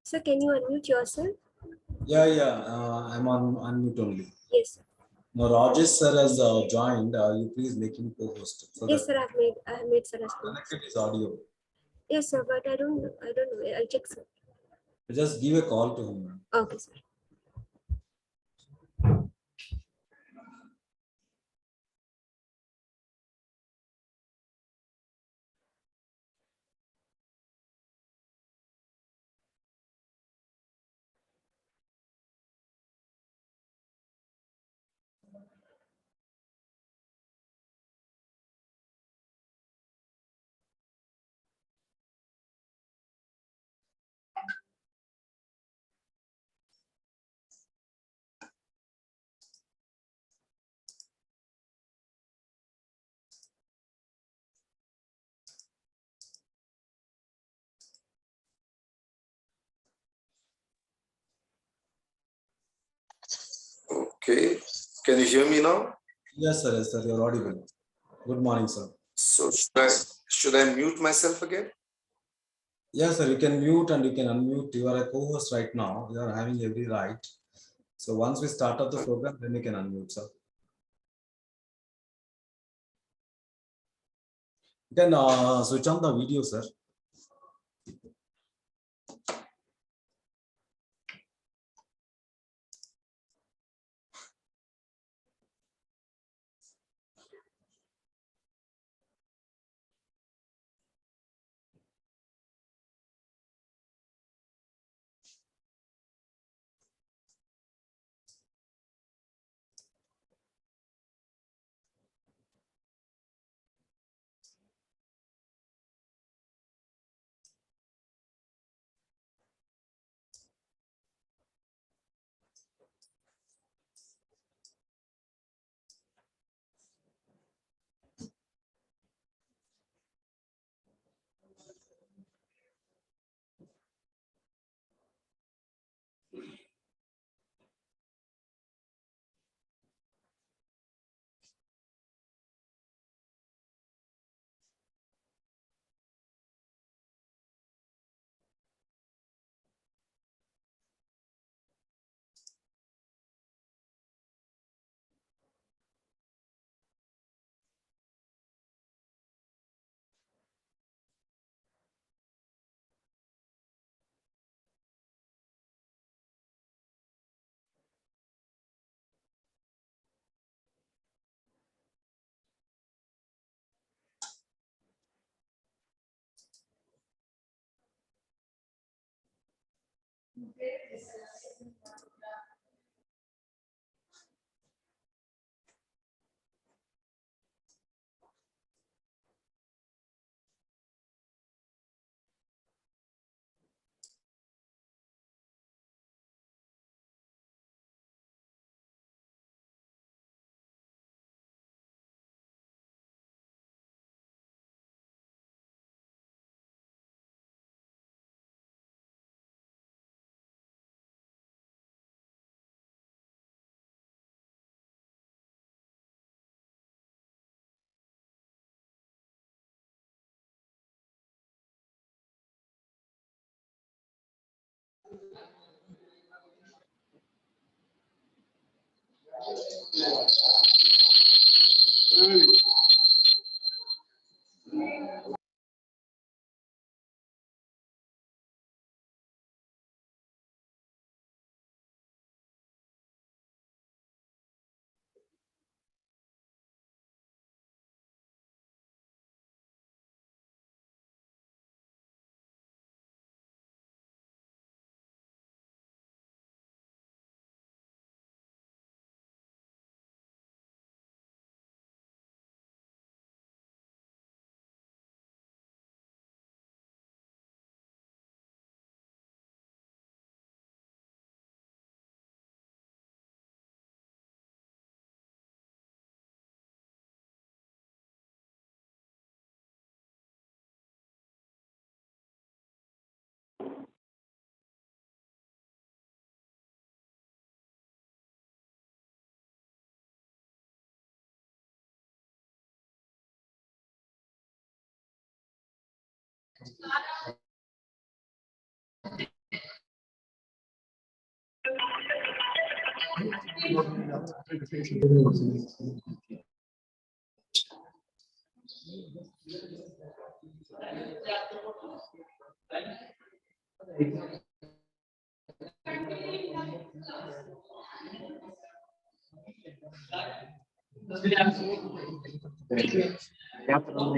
Sir, can you unmute yourself? Yeah. I'm on unmute only. Yes, sir. Now Rajesh sir has joined. You please make him co-host. So Yes, that sir. I have made sir as well. connected his audio. Yes, sir. But I don't know. I'll check, sir. Just give a call to him. Okay, sir. Okay. Can you hear me now? Yes, sir. Yes, sir. You're audible. Good morning, sir. So should I mute myself again? Yes, sir. You can mute and you can unmute. You are a co-host right now. You are having every right. So once we start up the program, then you can unmute, sir. You can switch on the video, sir.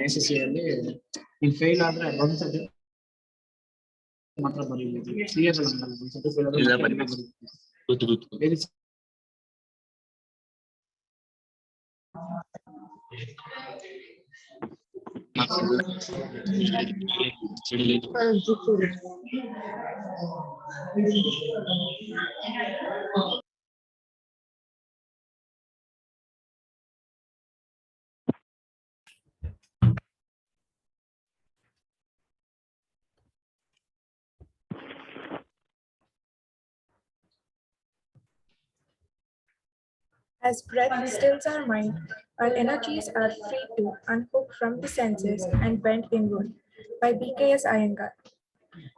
ಎಸ್ಎಸ್ಸಿಯಲ್ಲಿ ನೀವು fail ಆದ್ರೆ ಒಂದ್ಸತಿ ಮಾತ್ರ ಬರೀಬೇಕು. ಒಂದ್ಸತಿ fail ಆದ್ರೆ As breath stills our mind, our energies are free to unhook from the senses and bend inward by BKS Iyengar.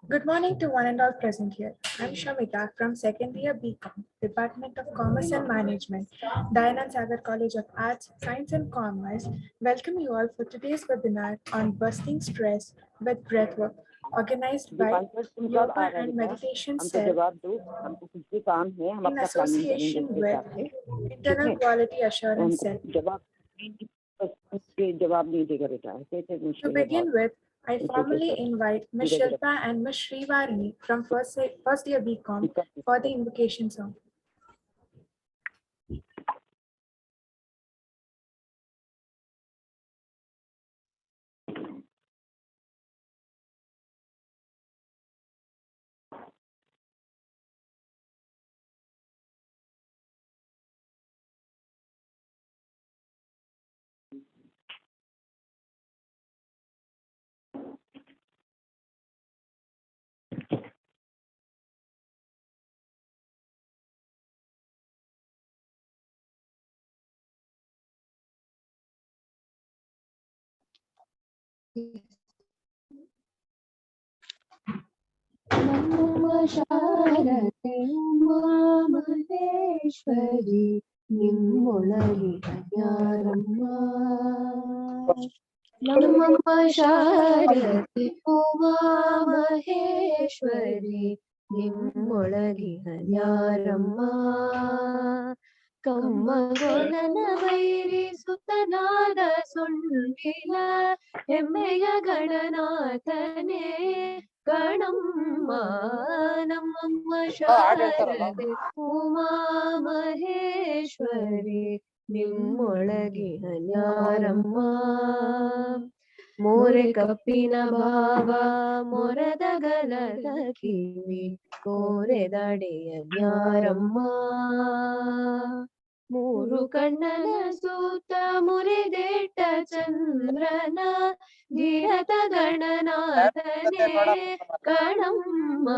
Good morning to one and all present here. I'm Shamita from second year BCom, Department of Commerce and Management, Dayananda College of Arts, Science and Commerce. Welcome you all for today's webinar on busting stress with breathwork, organized by Yoga and Meditation Cell in association with Internal Quality Assurance Cell. To begin with, I formally invite Ms. Shilpa and Ms. Srivarini from first year BCom for the invocation song. ಶಾರದೆ ಉಮಾಮಹೇಶ್ವರಿ ನಿಮ್ಮೊಳಗಿನ ಯಾರಮ್ಮ ನಮ್ಮಮ್ಮ ಶಾರದೆ ಉಮಾಮಹೇಶ್ವರಿ ನಿಮ್ಮೊಳಗಿನ ಯಾರಮ್ಮ ಕಮ್ಮಗೊಲನ ವೈರಿ ಸುತನಾದ ಸುಳ್ಳಿನ ಹೆಮ್ಮೆಯ ಗಣನಾಥನೇ ಗಣಮ್ಮ ನಮ್ಮಮ್ಮ ಶಾರದೆ ಉಮಾ ಮಹೇಶ್ವರಿ ನಿಮ್ಮೊಳಗಿನ ಯಾರಮ್ಮ ಮೋರೆ ಕಪ್ಪಿನ ಭಾವ ಮೊರದ ಗಲದ ಕಿವಿ ಕೋರೆದಡೆಯ ಯಾರಮ್ಮ ಮೂರು ಕಣ್ಣನ ಸೂತ ಮುರಿದೆಟ್ಟ ಚಂದ್ರನ ಧೀರತ ಗಣನಾಥನೇ ಗಣಮ್ಮ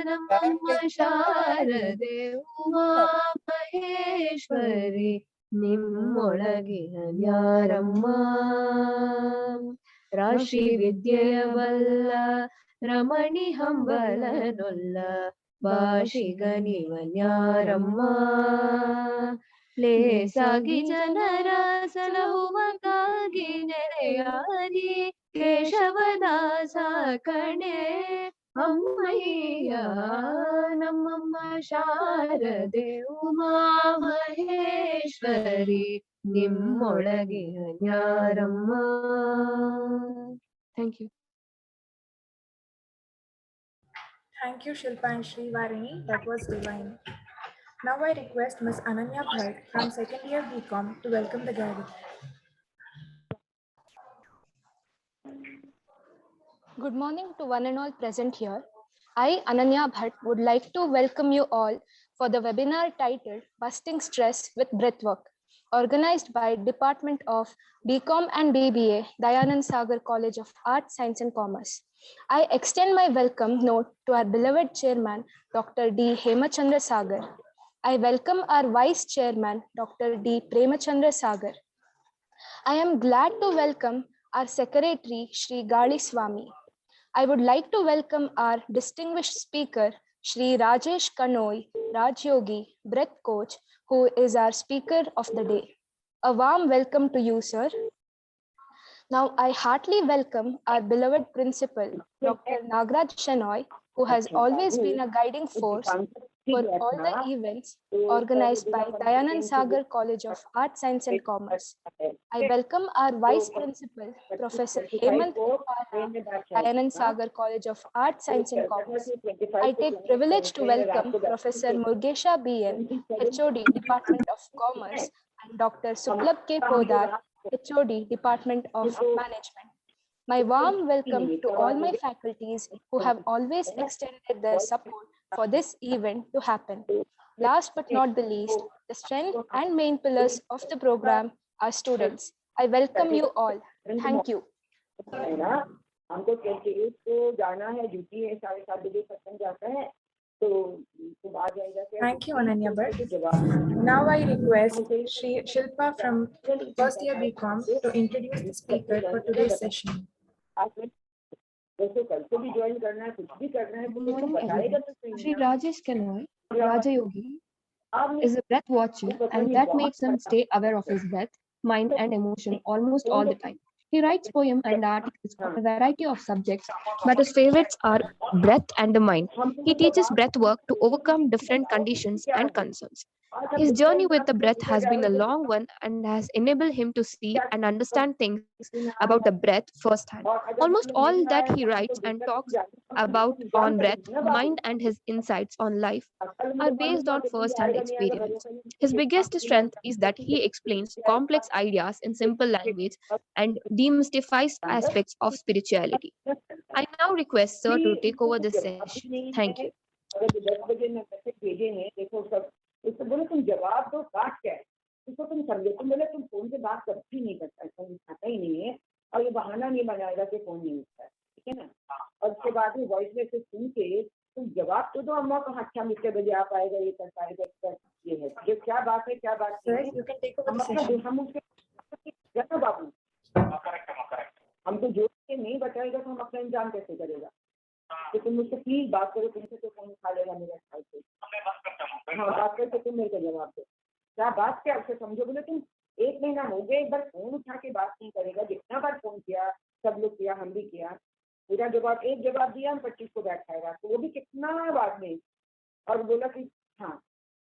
ನಮ್ಮಮ್ಮ ಶಾರದೆ ಉಮಾ ಮಹೇಶ್ವರಿ ನಿಮ್ಮೊಳಗಿನ ಯಾರಮ್ಮ ರಾಶಿ ವಿದ್ಯೆಯ ಬಲ್ಲ ರಮಣಿ ಹಂಬಲನೊಲ್ಲ ಭಾಷಿಗನಿವನ್ಯಾರಮ್ಮ ಲೇಸಾಗಿ ಜನರ ಸಲಹುವಗಾಗಿ ನೆರೆಯಾದಿ ಕೇಶವದಾಸ ಕಣೆ ಅಮ್ಮಯ್ಯ ನಮ್ಮಮ್ಮ ಶಾರದೆ ಉಮಾ ಮಹೇಶ್ವರಿ ನಿಮ್ಮೊಳಗಿನ ಯಾರಮ್ಮ. Thank you. Thank you, Shilpa and Srivarini. That was divine. Now I request Ms. Ananya Bhatt from second year BCom to welcome the gathering. Good morning to one and all present here. I, Ananya Bhatt, would like to welcome you all for the webinar titled Busting Stress with Breathwork, organized by Department of BCom and BBA, Dayananda College of Arts, Science and Commerce. I extend my welcome note to our beloved chairman, Dr. D. Hemachandra Sagar. I welcome our vice chairman, Dr. D. Premachandra Sagar. I am glad to welcome our secretary, Shri Gali Swami. I would like to welcome our distinguished speaker, Shri Rajesh Kanoi, Raj Yogi, Breath Coach, who is our speaker of the day. A warm welcome to you, sir. Now, I heartily welcome our beloved principal, Dr. Nagraj Shenoy, who has always been a guiding force for all the events organized by Dayananda College of Arts, Science and Commerce. I welcome our Vice Principal, Professor Hemant Upara, Dayananda College of Arts, Science and Commerce. I take privilege to welcome Professor Murgesha BN, HOD, Department of Commerce, and Dr. Suplab K. Podar, HOD, Department of Management. My warm welcome to all my faculties who have always extended their support for this event to happen. Last but not the least, the strength and main pillars of the program are students. I welcome you all. Thank you. हमको 28 को जाना है, duty है, 7:30 बजे सत्संग जाता है, तो सुबह जाएगा। Thank you, Ananya Bhatt. Now I request Shri Shilpa from first year BCom to introduce the speaker for today's session. दोस्तों कल को भी ज्वाइन करना है, कुछ भी करना है, Good morning, बताएगा everyone. तो सही Shri ना। Rajesh Kanoi, Raja Yogi, is a breath watcher, and that makes him stay aware of his breath, mind, and emotion almost all the time. He writes poems and articles on a variety of subjects, but his favorites are breath and the mind. He teaches breath work to overcome different conditions and concerns. His journey with the breath has been a long one and has enabled him to see and understand things about the breath firsthand. Almost all that he writes and talks about on breath, mind, and his insights on life are based on first-hand experience. His biggest strength is that he explains complex ideas in simple language and demystifies aspects of spirituality. I now request Sir to take over this session. Thank you. अगर 10 बजे मैं message भेजे हैं, देखो सब उसको बोले तुम जवाब दो, बात क्या है, इसको तुम समझो। तुम बोले तुम फोन से बात कभी नहीं करता, आता ही नहीं है, और ये बहाना नहीं बनाएगा कि फोन नहीं उठता है, ठीक है ना। और उसके बाद में वॉइस मैसेज सुन के तुम जवाब तो दो, अम्मा को अच्छा कितने बजे आप आएगा, ये कर पाएगा, ये है, ये क्या बात है, क्या बात Sir, है। you can take over the session. हम उसके बाबू हमको जोड़ के नहीं बताएगा तो हम अपना इंतजाम कैसे करेगा। तो तुम मुझसे प्लीज बात करो, तुमसे तो फोन उठा लेगा मेरे ख्याल से। हाँ, बात करके तुम मेरे को जवाब दो, क्या बात क्या उसे समझो। बोले तुम 1 महीना हो गया, एक बार फोन उठा के बात नहीं करेगा। जितना बार फोन किया, सब लोग किया, हम भी किया, पूरा जवाब एक जवाब दिया, हम 25 को बैठाएगा, तो वो भी कितना बाद में। और बोला कि हाँ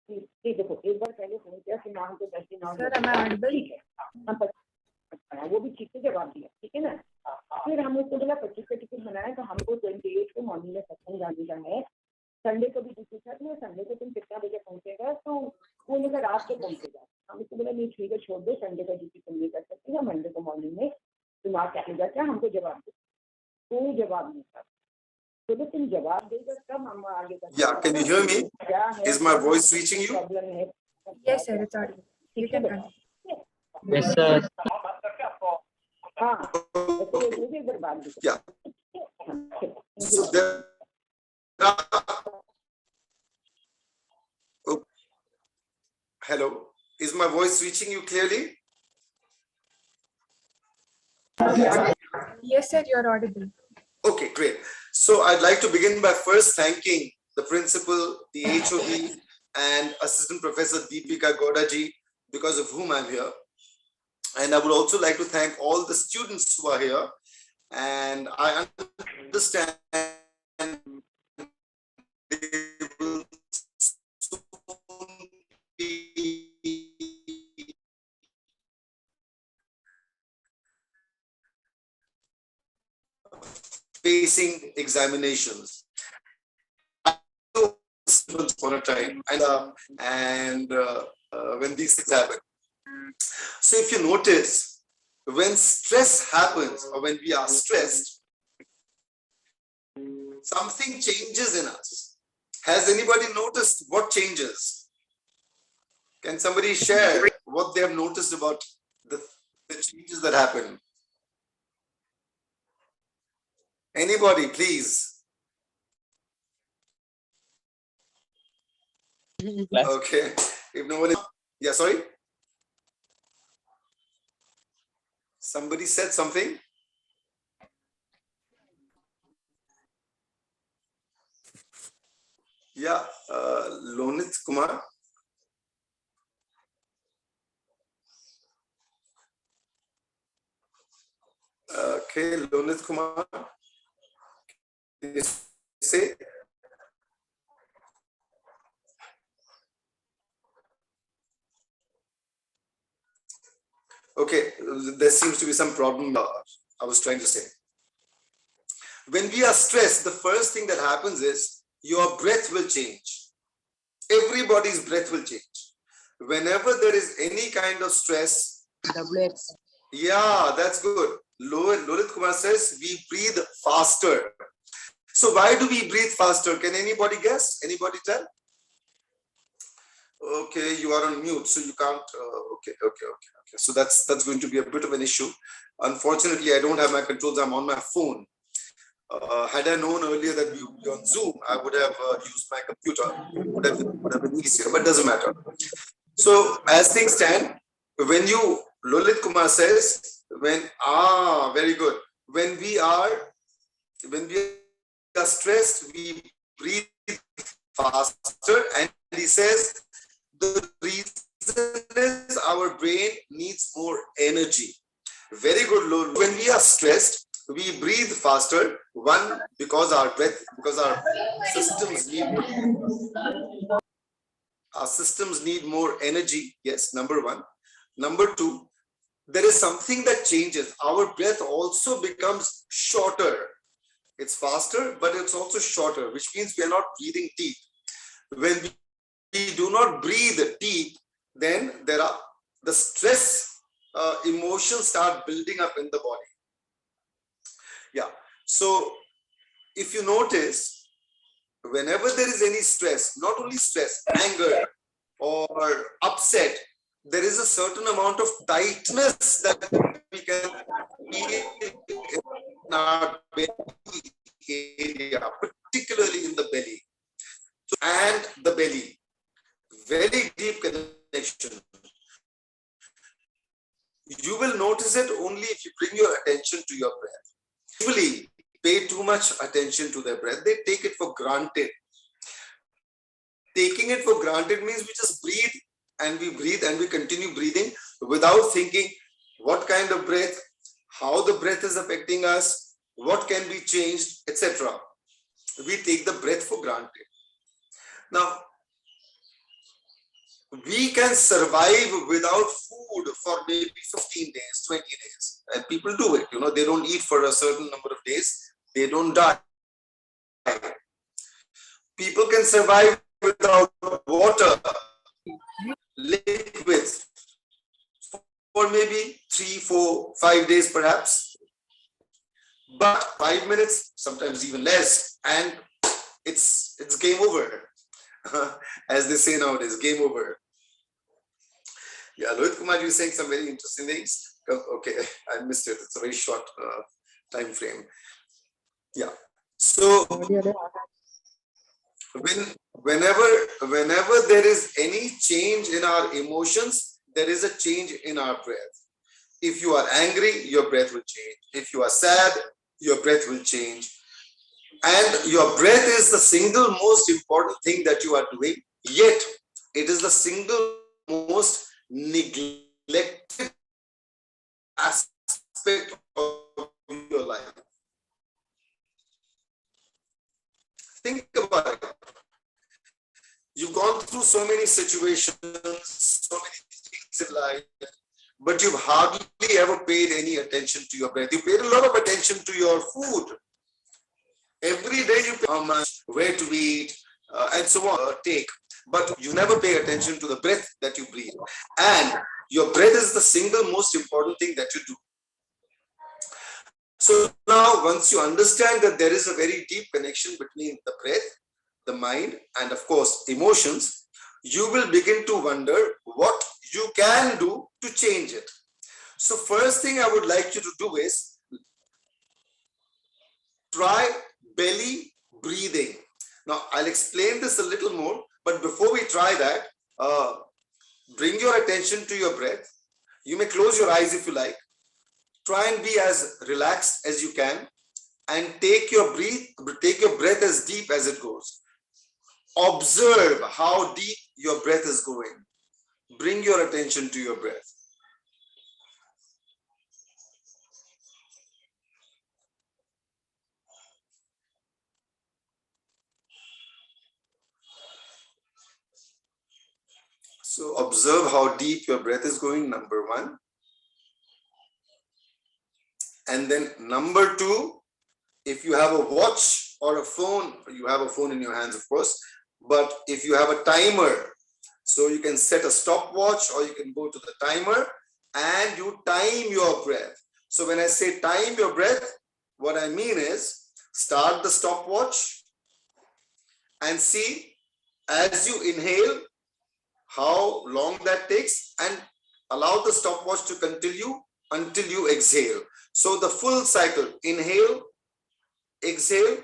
ठीक, देखो एक बार पहले फोन किया कि नाम को 10 दिन और ठीक है, हम वो भी ठीक से जवाब दिया, ठीक है ना। फिर हम उसको बोला 25 का टिकट बनाया, तो हमको 28 को मॉर्निंग में सत्संग जाने का है। संडे को भी ड्यूटी था, तो संडे को तुम कितना बजे पहुंचेगा, तो वो लोग रात को पहुंचेगा। हम उसको बोला नहीं ठीक है, छोड़ दो, संडे का ड्यूटी तुम नहीं कर सकती है, मंडे को मॉर्निंग में तुम आ के जाता, हमको जवाब दो। कोई जवाब नहीं था, तो तुम जवाब देगा तब हम आगे। Yeah, can you hear me? Is my voice reaching you? Problem है। Yes, sir, it's audible. You can continue. Yes, sir. हाँ, Yeah. So there are, oh, hello, is my voice reaching you clearly? Yes, sir, you're audible. Okay, great. So I'd like to begin by first thanking the principal, the HOD, and Assistant Professor Deepika Godaji, because of whom I'm here. And I would also like to thank all the students who are here. And I understand they will soon be facing examinations. Once upon a time, and when these things happen. So if you notice, when stress happens or when we are stressed, something changes in us. Has anybody noticed what changes? Can somebody share what they have noticed about the changes that happen? Anybody, please. Okay. If no one is, yeah, sorry. Somebody said something. Yeah, Lonit Kumar. Okay, Lonit Kumar. Can you say? Okay, there seems to be some problem. I was trying to say. When we are stressed, the first thing that happens is your breath will change. Everybody's breath will change. Whenever there is any kind of stress, WX. yeah, that's good. Lolit Kumar says we breathe faster. So why do we breathe faster? Can anybody guess? Anybody tell? Okay, you are on mute, so you can't. Okay. So that's going to be a bit of an issue. Unfortunately, I don't have my controls. I'm on my phone. Had I known earlier that we would be on Zoom, I would have used my computer. Would have been easier, but doesn't matter. So as things stand, when you, Lolit Kumar says, very good. When we are stressed, we breathe faster, and he says the reason is our brain needs more energy. Very good, Lolit. When we are stressed, we breathe faster. One, because our systems need more energy. Yes, number one. Number two, there is something that changes. Our breath also becomes shorter. It's faster, but it's also shorter, which means we are not breathing deep. When we do not breathe deep, then the stress emotions start building up in the body. Yeah. So if you notice, whenever there is any stress, not only stress, anger or upset, there is a certain amount of tightness that we can feel in our belly area, particularly in the belly. And the belly, very deep connection. You will notice it only if you bring your attention to your breath. Usually pay too much attention to their breath. They take it for granted. Taking it for granted means we just breathe and we continue breathing without thinking what kind of breath, how the breath is affecting us, what can be changed, etc. We take the breath for granted. Now, we can survive without food for maybe 15 days, 20 days. And people do it. They don't eat for a certain number of days. They don't die. People can survive without water, liquids, for maybe 3, 4, 5 days perhaps. But 5 minutes, sometimes even less, and it's game over. As they say nowadays, game over. Yeah, Lohit Kumar, you saying some very interesting things. Okay, I missed it. It's a very short time frame. Yeah. So whenever there is any change in our emotions, there is a change in our breath. If you are angry, your breath will change. If you are sad, your breath will change. And your breath is the single most important thing that you are doing, yet it is the single most neglected aspect of your life. Think about it. You've gone through so many situations, so many things in life, but you've hardly ever paid any attention to your breath. You paid a lot of attention to your food. Every day you pay how much, where to eat, and so on, take. But you never pay attention to the breath that you breathe. And your breath is the single most important thing that you do. So now, once you understand that there is a very deep connection between the breath, the mind, and of course, emotions, you will begin to wonder what you can do to change it. So first thing I would like you to do is try belly breathing. Now, I'll explain this a little more, but before we try that, bring your attention to your breath. You may close your eyes if you like. Try and be as relaxed as you can and take your breath as deep as it goes. Observe how deep your breath is going. Bring your attention to your breath. So observe how deep your breath is going, number one. And then number two, if you have a watch or a phone, you have a phone in your hands, of course, but if you have a timer, so you can set a stopwatch or you can go to the timer and you time your breath. So when I say time your breath, what I mean is start the stopwatch and see as you inhale how long that takes and allow the stopwatch to continue until you exhale. So the full cycle, inhale, exhale,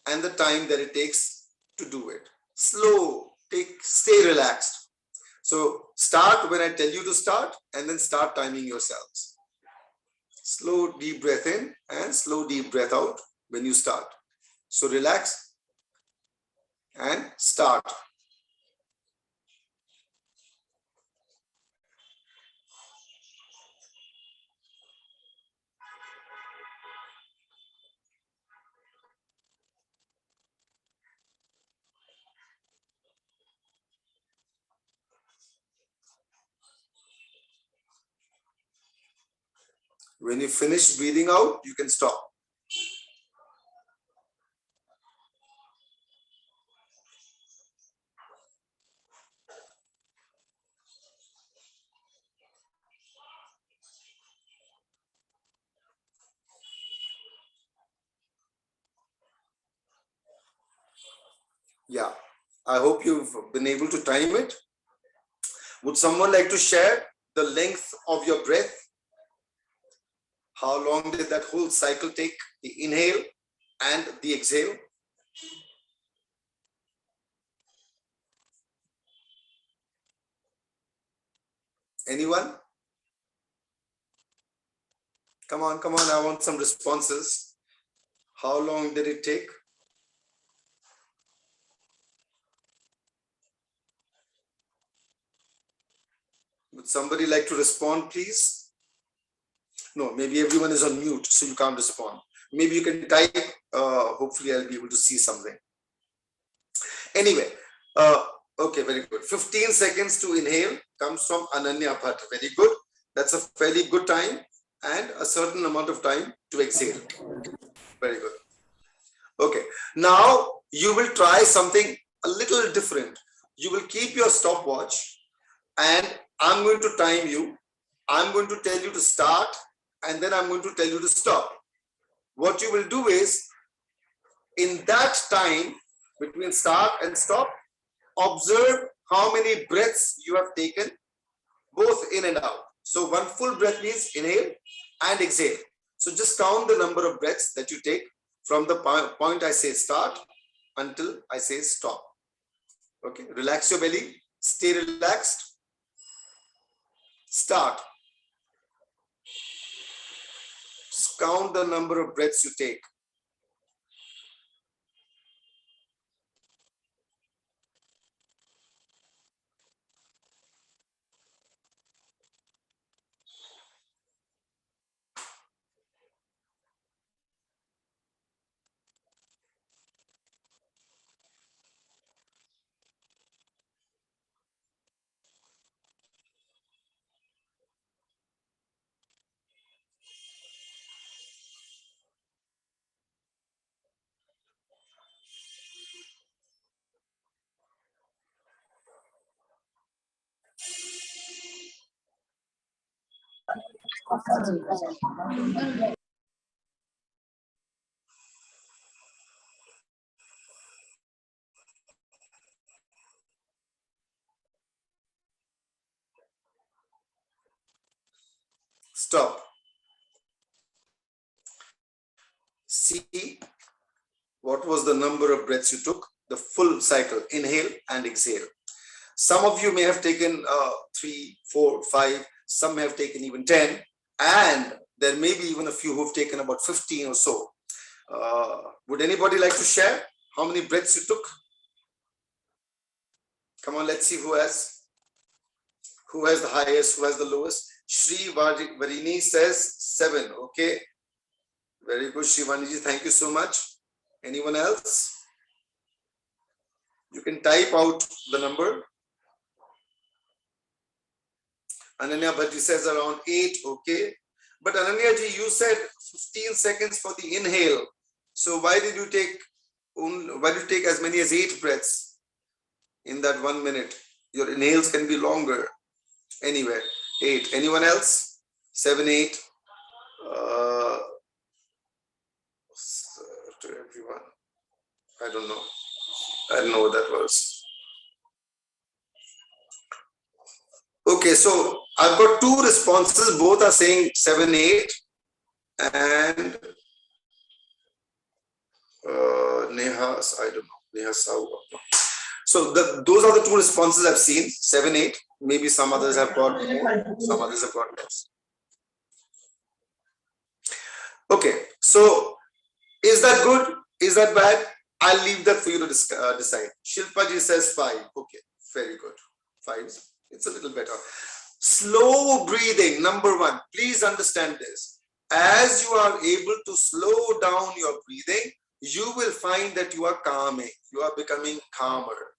and the time that it takes to do it. Slow, stay relaxed. So start when I tell you to start and then start timing yourselves. Slow deep breath in and slow deep breath out when you start. So relax and start. When you finish breathing out, you can stop. Yeah, I hope you've been able to time it. Would someone like to share the length of your breath? How long did that whole cycle take? The inhale and the exhale? Anyone? Come on, I want some responses. How long did it take? Would somebody like to respond, please? No, maybe everyone is on mute, so you can't respond. Maybe you can type. Hopefully, I'll be able to see something. Anyway, okay, very good. 15 seconds to inhale comes from Ananya Bhatt. Very good. That's a fairly good time, and a certain amount of time to exhale. Very good. Okay, now you will try something a little different. You will keep your stopwatch and I'm going to time you. I'm going to tell you to start and then I'm going to tell you to stop. What you will do is, in that time between start and stop, observe how many breaths you have taken, both in and out. So one full breath means inhale and exhale. So just count the number of breaths that you take from the point I say start until I say stop. Okay, relax your belly, stay relaxed, start. Just count the number of breaths you take. Stop. See what was the number of breaths you took, the full cycle, inhale and exhale. Some of you may have taken 3, 4, 5, some have taken even 10, and there may be even a few who've taken about 15 or so. Would anybody like to share how many breaths you took? Come on, let's see who has the highest, who has the lowest. Shri Varini says 7. Okay. Very good, Shivaniji. Thank you so much. Anyone else? You can type out the number. Ananya Bhaji says around 8. Okay. But Ananya ji, you said 15 seconds for the inhale. So why did you take as many as 8 breaths in that 1 minute? Your inhales can be longer. Anyway, 8. Anyone else? 7, 8. To everyone. I don't know. I don't know what that was. Okay, so I've got 2 responses. Both are saying 7, 8. And Neha, I don't know. Neha Sau. So those are the 2 responses I've seen. 7, 8. Maybe some others have got more. Some others have got less. Okay, so is that good? Is that bad? I'll leave that for you to decide. Shilpaji says 5. Okay, very good. 5. It's a little better. Slow breathing, number 1. Please understand this. As you are able to slow down your breathing, you will find that you are calming. You are becoming calmer.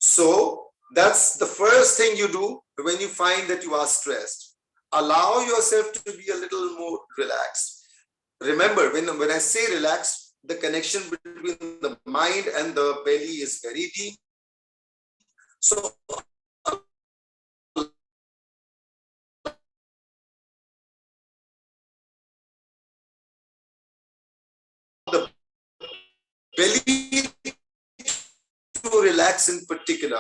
So that's the first thing you do when you find that you are stressed. Allow yourself to be a little more relaxed. Remember, when I say relaxed, the connection between the mind and the belly is very deep. So the belly to relax in particular.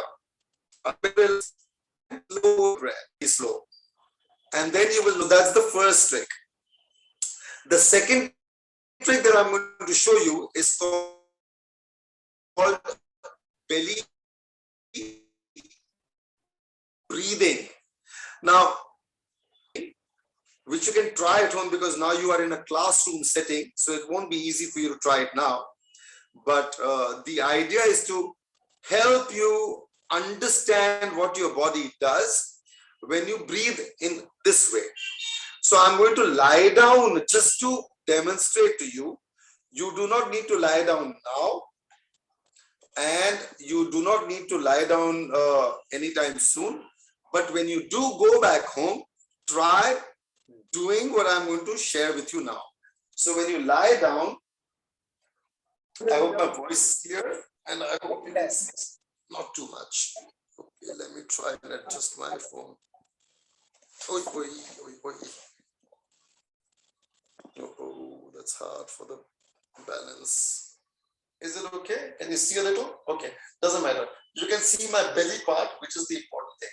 Slow breath, be slow. And then you will know that's the first trick. The second trick that I'm going to show you is called belly breathing. Now, which you can try at home because now you are in a classroom setting, so it won't be easy for you to try it now. But the idea is to help you understand what your body does when you breathe in this way. So I'm going to lie down just to demonstrate to you. You do not need to lie down now, and you do not need to lie down anytime soon. But when you do go back home, try doing what I'm going to share with you now. So when you lie down, I hope my voice is clear, and I hope it is not too much. Okay, let me try and adjust my phone. Oi, oi, oi, oi. Oh, that's hard for the balance. Is it okay? Can you see a little? Okay, doesn't matter. You can see my belly part, which is the important thing.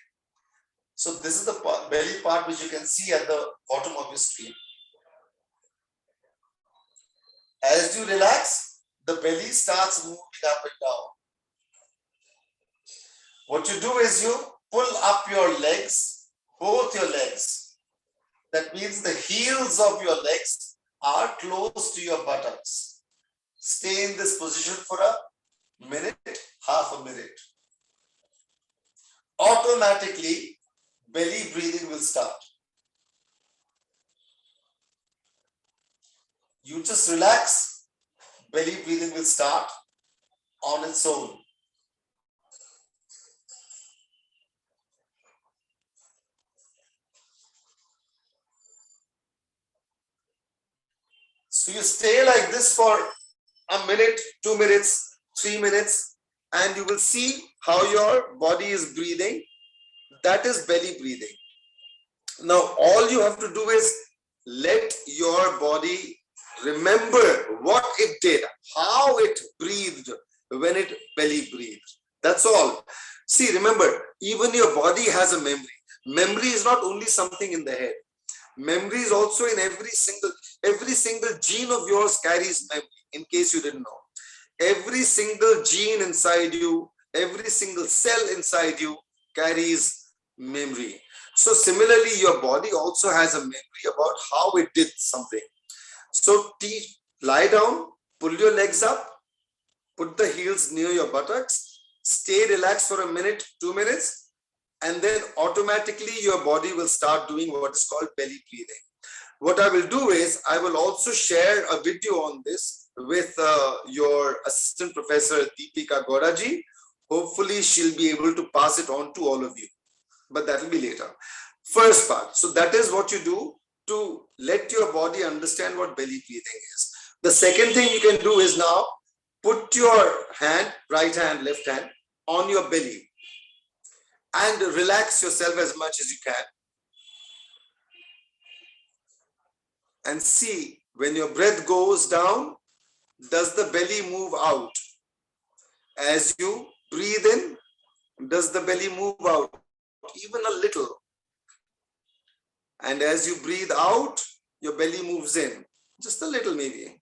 So this is the belly part which you can see at the bottom of your screen. As you relax, the belly starts moving up and down. What you do is you pull up your legs, both your legs. That means the heels of your legs are close to your buttocks. Stay in this position for a minute, half a minute. Automatically, belly breathing will start. You just relax, belly breathing will start on its own. So you stay like this for a minute, 2 minutes, 3 minutes, and you will see how your body is breathing. That is belly breathing. Now, all you have to do is let your body remember what it did, how it breathed when it belly breathed. That's all. See, remember, even your body has a memory. Memory is not only something in the head. Memory is also in every single gene of yours carries memory, in case you didn't know. Every single gene inside you, every single cell inside you carries memory. So similarly, your body also has a memory about how it did something. So lie down, pull your legs up, put the heels near your buttocks, Stay relaxed for a minute, 2 minutes, and then automatically your body will start doing what is called belly breathing. What I will do is I will also share a video on this with your assistant professor Deepika Goraji. Hopefully she'll be able to pass it on to all of you, but that will be later. First part. So that is what you do to let your body understand what belly breathing is. The second thing you can do is now put your hand, right hand, left hand on your belly and relax yourself as much as you can. And see, when your breath goes down, does the belly move out? As you breathe in, does the belly move out? Even a little. And as you breathe out, your belly moves in. Just a little maybe.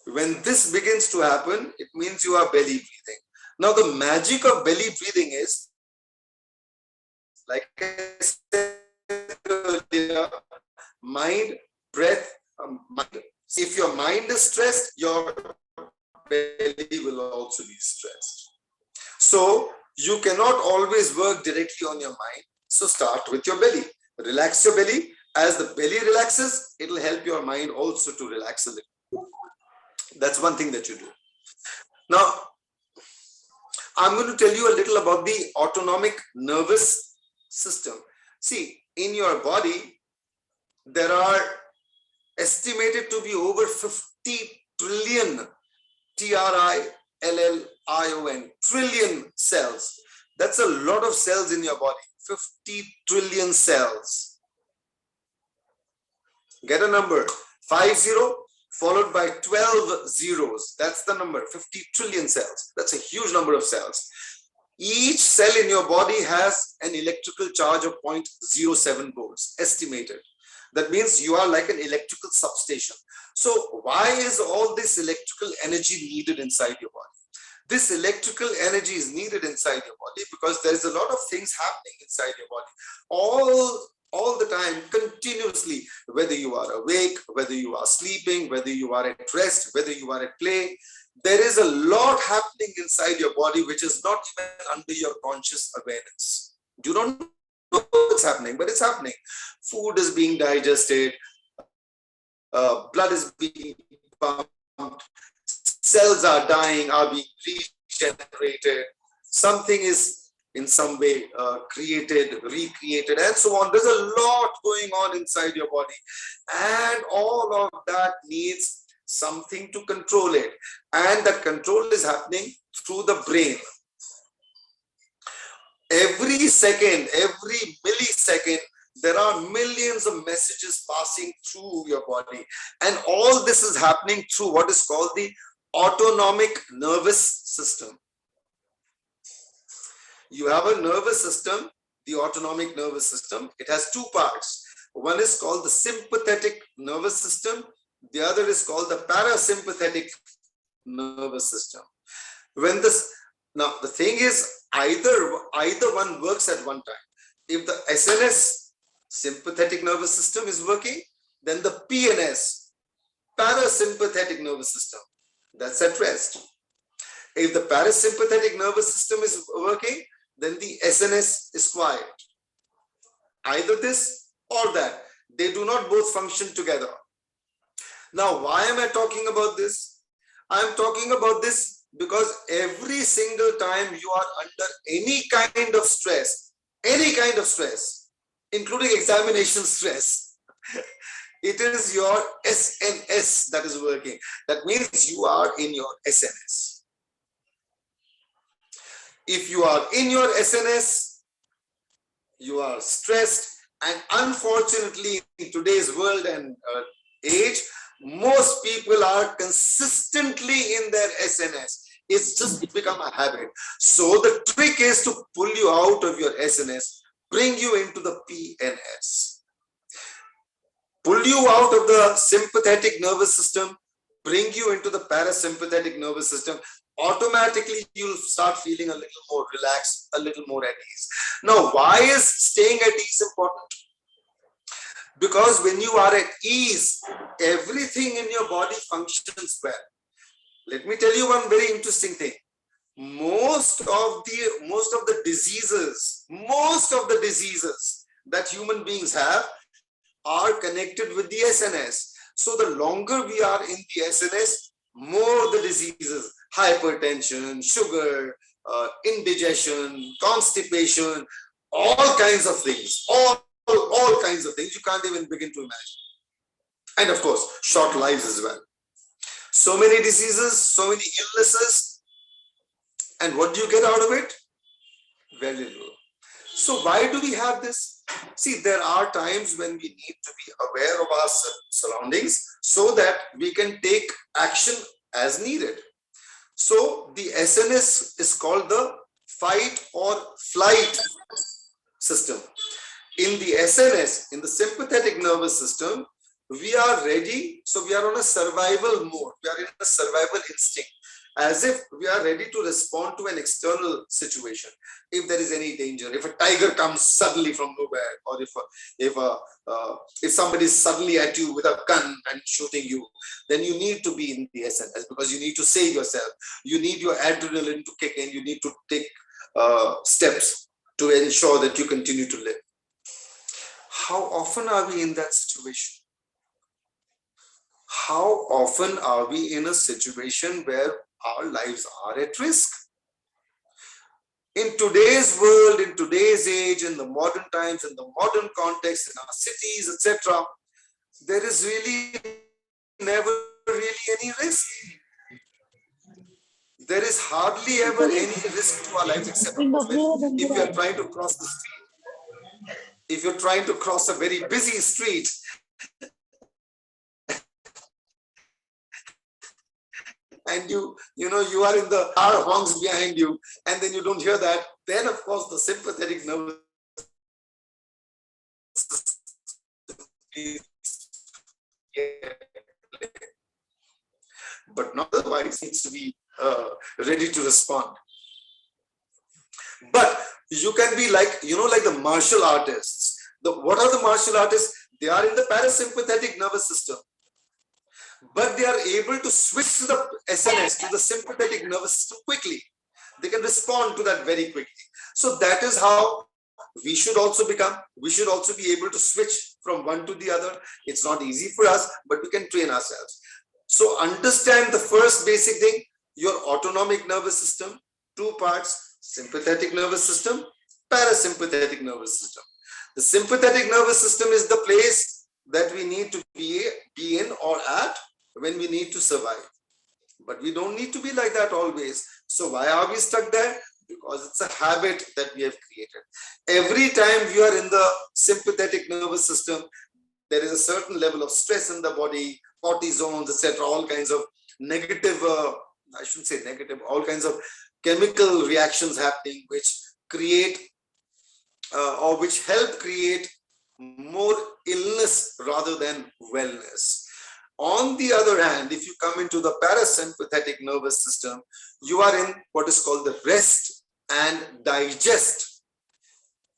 When this begins to happen, it means you are belly breathing. Now the magic of belly breathing is, like I said earlier, mind, breath, mind. If your mind is stressed, your belly will also be stressed. So you cannot always work directly on your mind. So start with your belly. Relax your belly. As the belly relaxes, it will help your mind also to relax a little. That's one thing that you do. Now, I'm going to tell you a little about the autonomic nervous system. See, in your body, there are estimated to be over 50 trillion, T-R-I-L-L-I-O-N, trillion cells. That's a lot of cells in your body, 50 trillion cells. Get a number, 50 followed by 12 zeros. That's the number, 50 trillion cells. That's a huge number of cells. Each cell in your body has an electrical charge of 0.07 volts, estimated. That means you are like an electrical substation. So why is all this electrical energy needed inside your body? This electrical energy is needed inside your body because there is a lot of things happening inside your body. All the time, continuously, whether you are awake, whether you are sleeping, whether you are at rest, whether you are at play, there is a lot happening inside your body which is not even under your conscious awareness. You don't know what's happening, but it's happening. Food is being digested, blood is being pumped, cells are dying, are being regenerated, something is in some way created, recreated, and so on. There's a lot going on inside your body, and all of that needs something to control it, and that control is happening through the brain. Every second, every millisecond, there are millions of messages passing through your body, and all this is happening through what is called the autonomic nervous system. You have a nervous system, the autonomic nervous system. It has two parts. One is called the sympathetic nervous system. The other is called the parasympathetic nervous system. Now the thing is, either one works at one time. If the SNS, sympathetic nervous system, is working, then the PNS, parasympathetic nervous system, that's at rest. If the parasympathetic nervous system is working, then the SNS is quiet. Either this or that. They do not both function together. Now, why am I talking about this? I'm talking about this because every single time you are under any kind of stress, including examination stress, it is your SNS that is working. That means you are in your SNS. If you are in your SNS, you are stressed, and unfortunately in today's world and age, most people are consistently in their SNS. It's just become a habit. So the trick is to pull you out of your SNS, bring you into the PNS. Pull you out of the sympathetic nervous system, bring you into the parasympathetic nervous system. Automatically you'll start feeling a little more relaxed, a little more at ease. Now, why is staying at ease important? Because when you are at ease, everything in your body functions well. Let me tell you one very interesting thing. Most of the diseases that human beings have are connected with the SNS. So the longer we are in the SNS, more the diseases, hypertension, sugar, indigestion, constipation, all kinds of things, all kinds of things you can't even begin to imagine. And of course, short lives as well. So many diseases, so many illnesses. And what do you get out of it? Very little. So why do we have this? See, there are times when we need to be aware of our surroundings so that we can take action as needed. So the SNS is called the fight or flight system. In the SNS, in the sympathetic nervous system, we are ready. So we are on a survival mode. We are in a survival instinct, as if we are ready to respond to an external situation. If there is any danger, if a tiger comes suddenly from nowhere, or if somebody is suddenly at you with a gun and shooting you, then you need to be in the SNS because you need to save yourself. You need your adrenaline to kick in. You need to take steps to ensure that you continue to live. How often are we in that situation? How often are we in a situation where our lives are at risk? In today's world, in today's age, in the modern times, in the modern context, in our cities, etc., there is really never really any risk. There is hardly ever any risk to our lives except if you are trying to cross the street. If you're trying to cross a very busy street, and you are in the car honks behind you, and then you don't hear that, then of course the sympathetic nervous system is, but not otherwise needs to be ready to respond. But you can be like the martial artists. What are the martial artists? They are in the parasympathetic nervous system, but they are able to switch to the SNS, to the sympathetic nervous system quickly. They can respond to that very quickly. So that is how we should also become. We should also be able to switch from one to the other. It's not easy for us, but we can train ourselves. So understand the first basic thing, your autonomic nervous system, two parts, sympathetic nervous system, parasympathetic nervous system. The sympathetic nervous system is the place that we need to be in or at when we need to survive. But we don't need to be like that always. So why are we stuck there? Because it's a habit that we have created. Every time you are in the sympathetic nervous system, there is a certain level of stress in the body, cortisols, etc., all kinds of negative, I shouldn't say negative, all kinds of chemical reactions happening which create or which help create more illness rather than wellness. On the other hand, if you come into the parasympathetic nervous system, you are in what is called the rest and digest.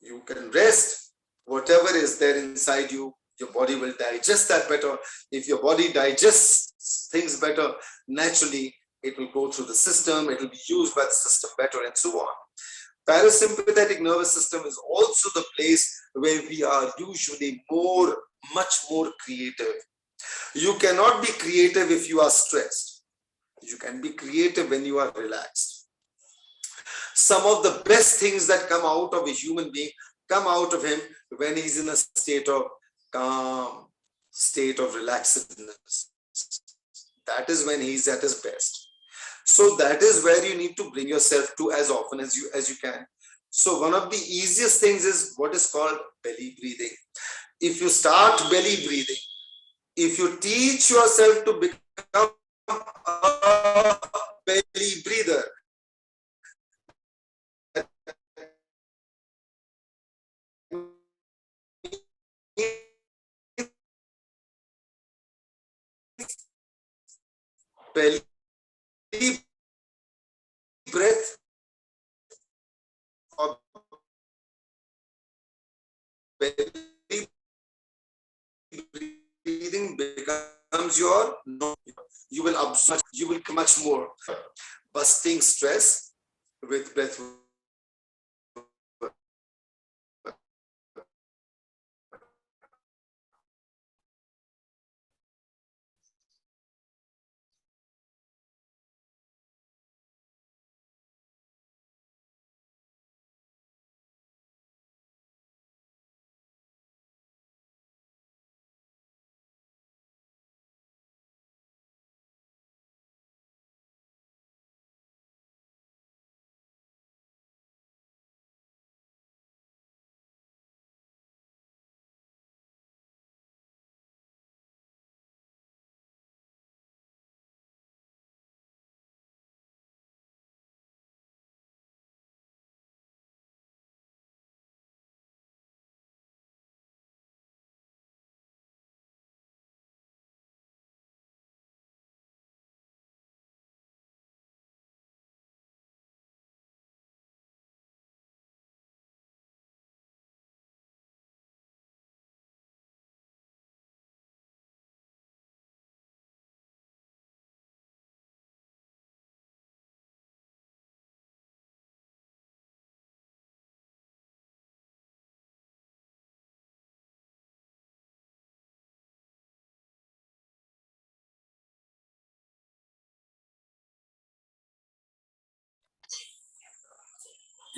You can rest whatever is there inside you. Your body will digest that better. If your body digests things better, naturally, it will go through the system. It will be used by the system better and so on. Parasympathetic nervous system is also the place where we are usually much more creative. You cannot be creative if you are stressed. You can be creative when you are relaxed. Some of the best things that come out of a human being come out of him when he's in a state of calm, state of relaxedness. That is when he's at his best. So that is where you need to bring yourself to as often as you can. So one of the easiest things is what is called belly breathing. If you start belly breathing, if you teach yourself to become a belly breather, belly breath or belly breathing becomes your you will absorb, you will come much more. Busting stress with breath.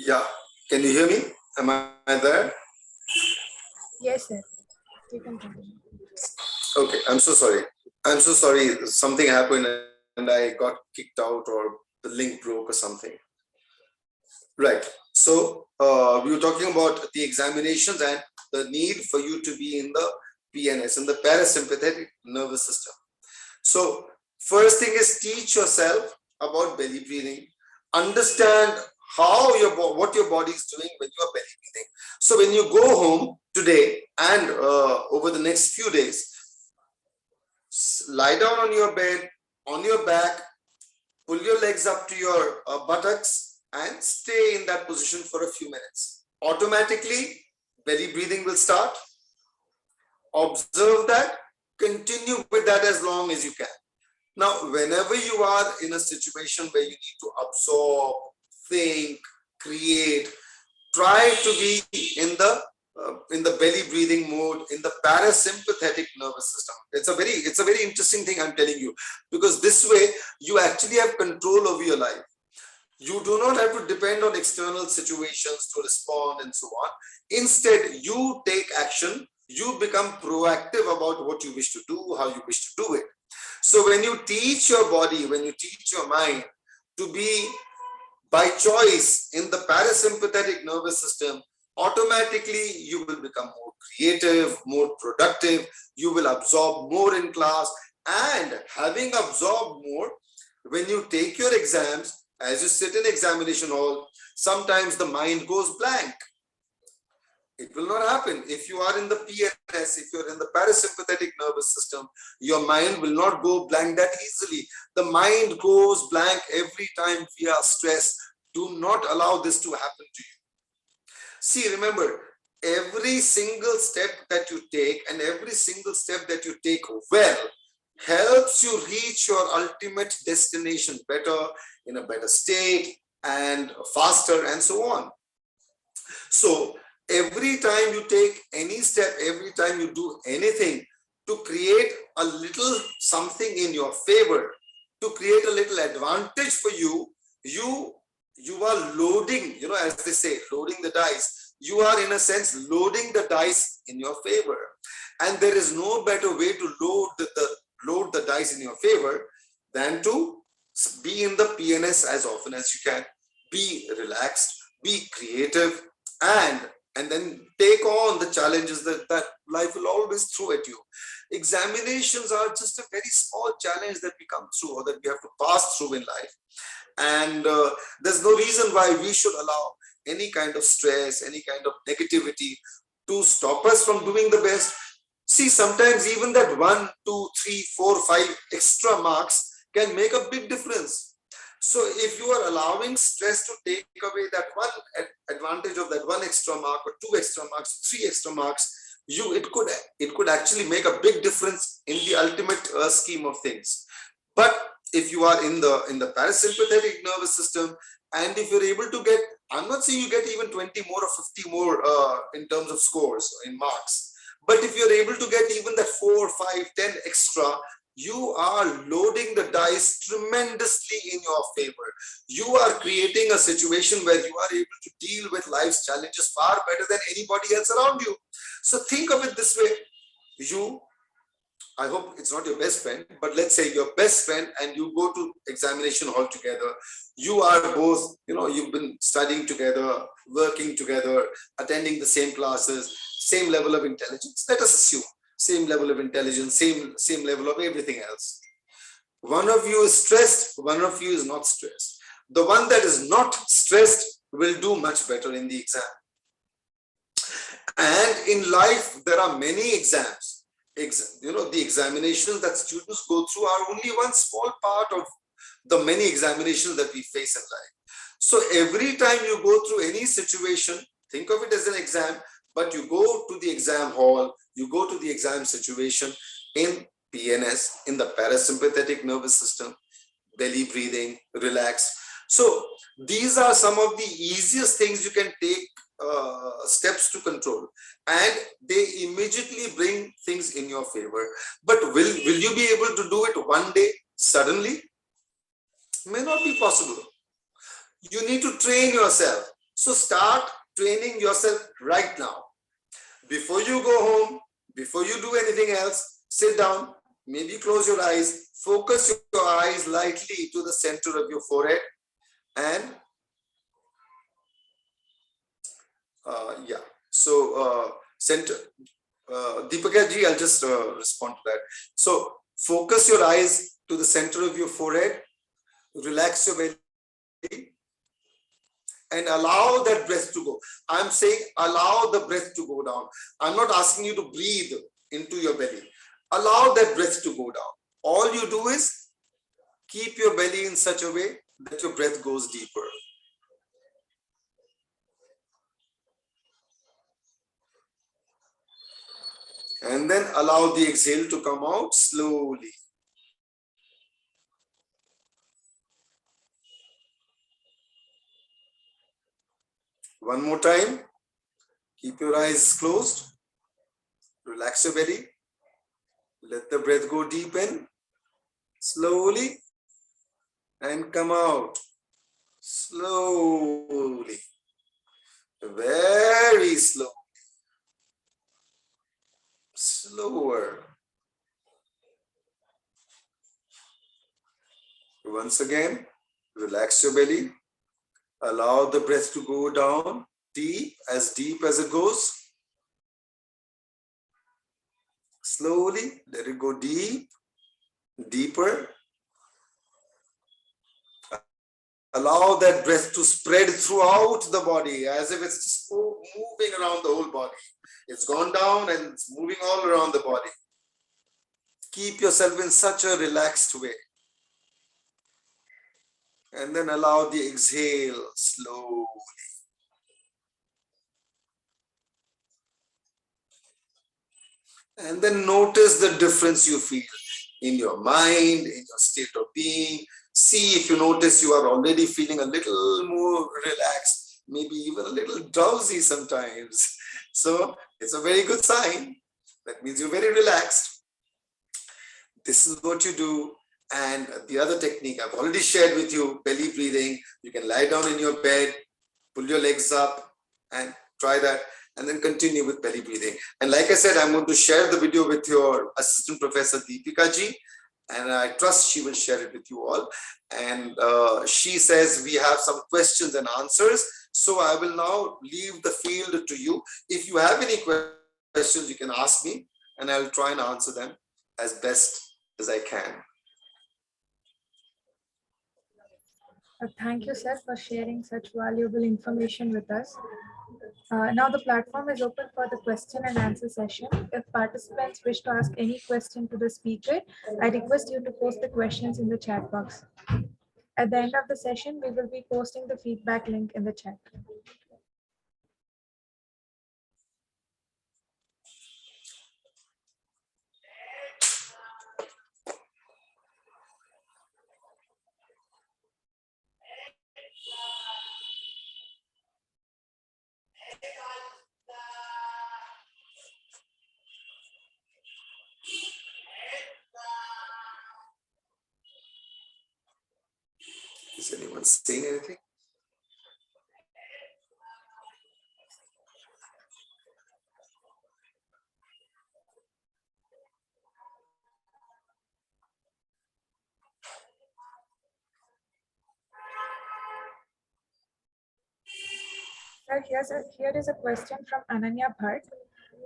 Yeah, can you hear me? Am I there? Yes, sir. You can continue. Okay, I'm so sorry. I'm so sorry. Something happened and I got kicked out or the link broke or something. Right. So we were talking about the examinations and the need for you to be in the PNS, in the parasympathetic nervous system. So first thing is teach yourself about belly breathing. Understand how what your body is doing when you are belly breathing. So when you go home today and over the next few days, lie down on your bed, on your back, pull your legs up to your buttocks and stay in that position for a few minutes. Automatically, belly breathing will start. Observe that. Continue with that as long as you can. Now, whenever you are in a situation where you need to absorb, think, create, try to be in the belly breathing mode, in the parasympathetic nervous system. It's a very interesting thing I'm telling you, because this way you actually have control over your life. You do not have to depend on external situations to respond and so on. Instead, you take action. You become proactive about what you wish to do, how you wish to do it. So when you teach your body, when you teach your mind to be by choice in the parasympathetic nervous system, automatically you will become more creative, more productive. You will absorb more in class, and having absorbed more, when you take your exams, as you sit in examination hall, sometimes the mind goes blank. It will not happen. If you are in the PNS, if you're in the parasympathetic nervous system, your mind will not go blank that easily. The mind goes blank every time we are stressed. Do not allow this to happen to you. See, remember, every single step that you take and every single step that you take well helps you reach your ultimate destination better, in a better state and faster and so on. So every time you take any step, every time you do anything to create a little something in your favor, to create a little advantage for you, you are loading, as they say, loading the dice. You are, in a sense, loading the dice in your favor. And there is no better way to load the dice in your favor than to be in the PNS as often as you can. Be relaxed, be creative, and then take on the challenges that life will always throw at you. Examinations are just a very small challenge that we come through or that we have to pass through in life. And there's no reason why we should allow any kind of stress, any kind of negativity to stop us from doing the best. See, sometimes even that 1, 2, 3, 4, 5 extra marks can make a big difference. So if you are allowing stress to take away that one advantage of that 1 extra mark or 2 extra marks, 3 extra marks, it could actually make a big difference in the ultimate scheme of things. But if you are in the parasympathetic nervous system, and if you're able to get, I'm not saying you get even 20 more or 50 more in terms of scores in marks, but if you're able to get even that 4, 5, 10 extra, you are loading the dice tremendously in your favor. You are creating a situation where you are able to deal with life's challenges far better than anybody else around you. So think of it this way. I hope it's not your best friend, but let's say your best friend, and you go to examination hall together. You are both, you've been studying together, working together, attending the same classes, same level of intelligence. Let us assume same level of intelligence, same level of everything else. One of you is stressed, one of you is not stressed. The one that is not stressed will do much better in the exam. And in life, there are many exams. The examinations that students go through are only one small part of the many examinations that we face in life. So every time you go through any situation, think of it as an exam, but you go to the exam hall, you go to the exam situation in PNS, in the parasympathetic nervous system, belly breathing, relax. So these are some of the easiest things you can take steps to control, and they immediately bring things in your favor. But will you be able to do it one day suddenly? May not be possible. You need to train yourself. So start training yourself right now. Before you go home, before you do anything else, sit down, maybe close your eyes, focus your eyes lightly to the center of your forehead, and center. Deepika ji, I'll just respond to that. So focus your eyes to the center of your forehead, relax your belly, and allow that breath to go. I'm saying allow the breath to go down. I'm not asking you to breathe into your belly. Allow that breath to go down. All you do is keep your belly in such a way that your breath goes deeper. And then allow the exhale to come out slowly. One more time. Keep your eyes closed. Relax your belly. Let the breath go deep in. Slowly. And come out. Slowly. Very slow. Slower. Once again, relax your belly. Allow the breath to go down deep as it goes. Slowly, let it go deep, deeper. Allow that breath to spread throughout the body as if it's just moving around the whole body. It's gone down and it's moving all around the body. Keep yourself in such a relaxed way. And then allow the exhale slowly. And then notice the difference you feel in your mind, in your state of being. See if you notice you are already feeling a little more relaxed, maybe even a little drowsy sometimes. So it's a very good sign. That means you're very relaxed. This is what you do. And the other technique I've already shared with you, belly breathing. You can lie down in your bed, pull your legs up and try that, and then continue with belly breathing. And like I said, I'm going to share the video with your assistant professor, Deepika ji, and I trust she will share it with you all. And she says we have some questions and answers. So I will now leave the field to you. If you have any questions, you can ask me, and I'll try and answer them as best as I can. Thank you, sir, for sharing such valuable information with us. Now the platform is open for the question and answer session. If participants wish to ask any question to the speaker, I request you to post the questions in the chat box. At the end of the session, we will be posting the feedback link in the chat. Is anyone saying anything? Sir, here is a question from Ananya Bhatt.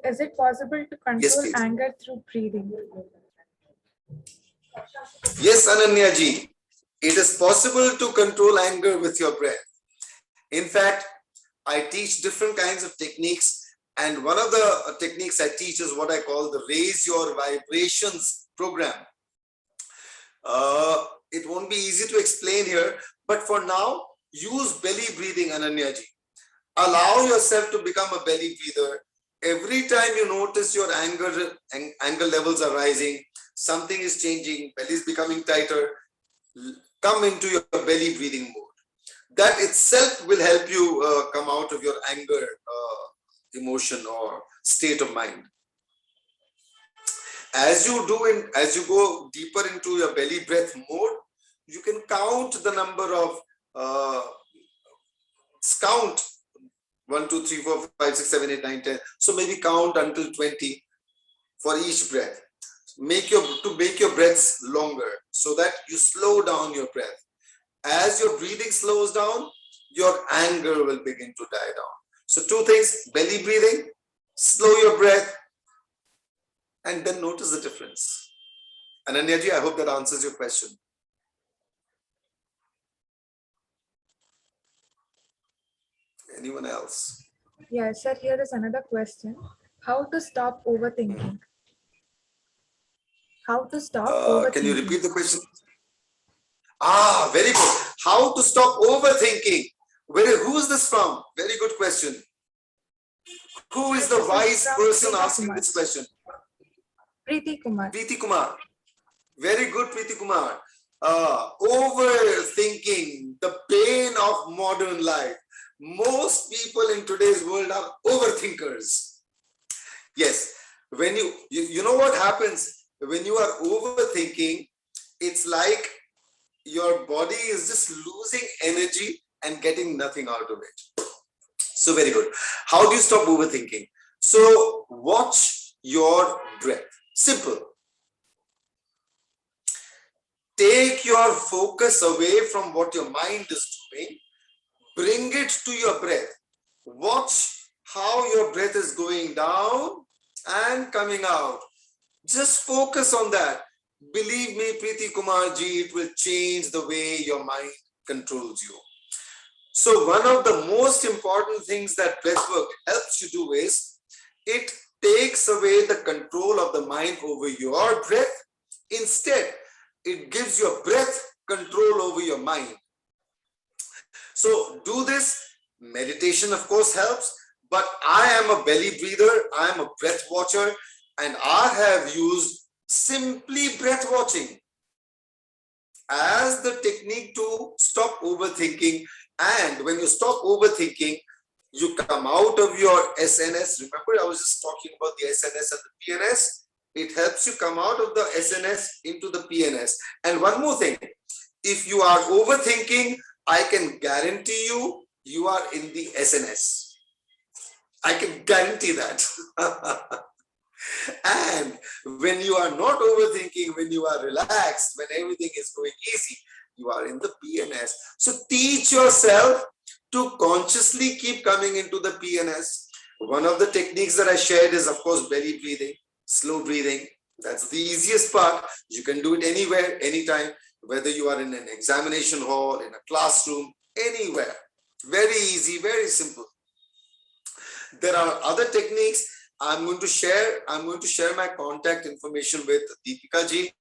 Is it possible to Yes, control please. anger through breathing? Yes, Ananya ji. It is possible to control anger with your breath. In fact, I teach different kinds of techniques, and one of the techniques I teach is what I call the Raise Your Vibrations program. It won't be easy to explain here, but for now, use belly breathing, Ananya ji. Allow yourself to become a belly breather. Every time you notice your anger levels are rising, something is changing, belly is becoming tighter, come into your belly breathing mode. That itself will help you come out of your anger emotion or state of mind. As you go deeper into your belly breath mode, you can count the number of count 1, 2, 3, 4, 5, 6, 7, 8, 9, 10. So maybe count until 20 for each breath. Make your breaths longer so that you slow down your breath. As your breathing slows down, your anger will begin to die down. So 2 things: belly breathing, slow your breath, and then notice the difference. Ananya ji, I hope that answers your question. Anyone else? Yeah, sir, here is another question. How to stop overthinking? How to stop overthinking? Can you repeat the question? Very good. How to stop overthinking? Who is this from? Very good question. Who is the wise person asking this question? Preeti Kumar. Preeti Kumar. Very good, Preeti Kumar. Overthinking, the pain of modern life. Most people in today's world are overthinkers. Yes, when you know what happens when you are overthinking, it's like your body is just losing energy and getting nothing out of it. So very good. How do you stop overthinking? So watch your breath. Simple. Take your focus away from what your mind is doing. Bring it to your breath. Watch how your breath is going down and coming out. Just focus on that. Believe me, Preeti Kumar ji, it will change the way your mind controls you. So one of the most important things that breathwork helps you do is it takes away the control of the mind over your breath. Instead, it gives your breath control over your mind. So do this. Meditation, of course, helps, but I am a belly breather. I am a breath watcher, and I have used simply breath watching as the technique to stop overthinking. And when you stop overthinking, you come out of your SNS. Remember, I was just talking about the SNS and the PNS. It helps you come out of the SNS into the PNS. And one more thing, if you are overthinking, I can guarantee you, you are in the SNS. I can guarantee that. And when you are not overthinking, when you are relaxed, when everything is going easy, you are in the PNS. So teach yourself to consciously keep coming into the PNS. One of the techniques that I shared is, of course, belly breathing, slow breathing. That's the easiest part. You can do it anywhere, anytime, whether you are in an examination hall, in a classroom, anywhere. Very easy, very simple. There are other techniques I'm going to share. I'm going to share my contact information with Deepika ji.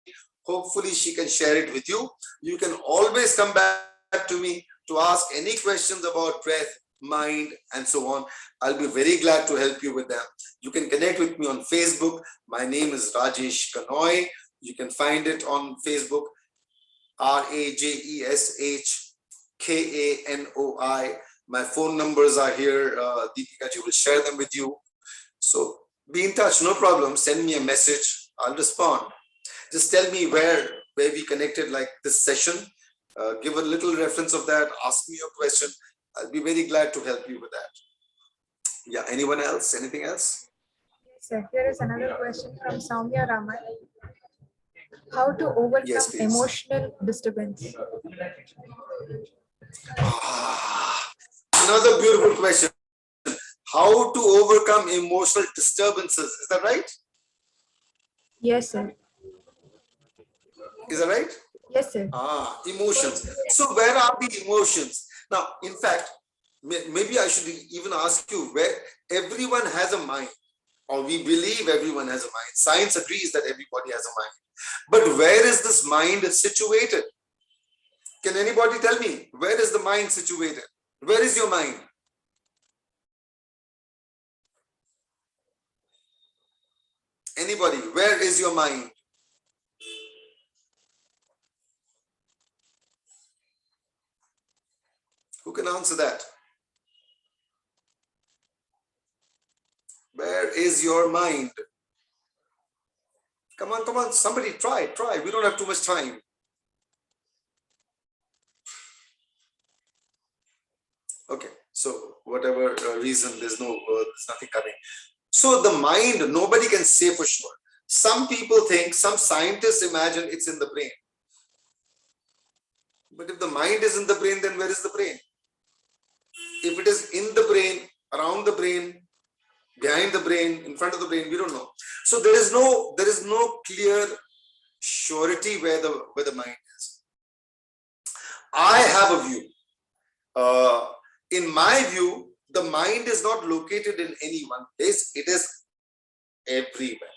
Hopefully she can share it with you. You can always come back to me to ask any questions about breath, mind, and so on. I'll be very glad to help you with them. You can connect with me on Facebook. My name is Rajesh Kanoi. You can find it on Facebook, RAJESH My phone numbers are here. Deepika ji will share them with you. So be in touch, no problem. Send me a message. I'll respond. Just tell me where we connected, like this session. give a little reference of that, ask me your question. I'll be very glad to help you with that. Yeah, anyone else? Anything else? Yes, sir. Here is another question from Soumya Raman. How to overcome Yes, please. emotional disturbance? Another beautiful question. How to overcome emotional disturbances? Is that right? Yes, sir. Is that right? Yes, sir. Emotions. So where are the emotions? Now, in fact, maybe I should even ask you, where everyone has a mind, or we believe everyone has a mind. Science agrees that everybody has a mind. But where is this mind situated? Can anybody tell me, where is the mind situated? Where is your mind? Anybody, where is your mind? Who can answer that? Where is your mind? Come on, somebody try. We don't have too much time. Okay, so whatever reason, there's nothing coming. So the mind, nobody can say for sure. Some people think, some scientists imagine it's in the brain. But if the mind is in the brain, then where is the brain? If it is in the brain, around the brain, behind the brain, in front of the brain, we don't know. So there is no clear surety where the mind is. I have a view. In my view, the mind is not located in any one place. It is everywhere.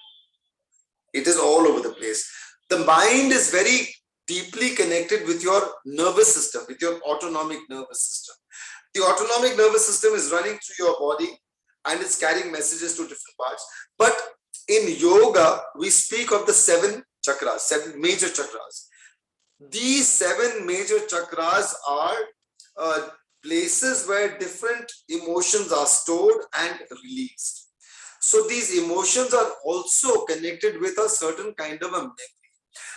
It is all over the place. The mind is very deeply connected with your nervous system, with your autonomic nervous system. The autonomic nervous system is running through your body and it's carrying messages to different parts. But in yoga, we speak of the 7 chakras, 7 major chakras. These 7 major chakras are places where different emotions are stored and released. So these emotions are also connected with a certain kind of a memory.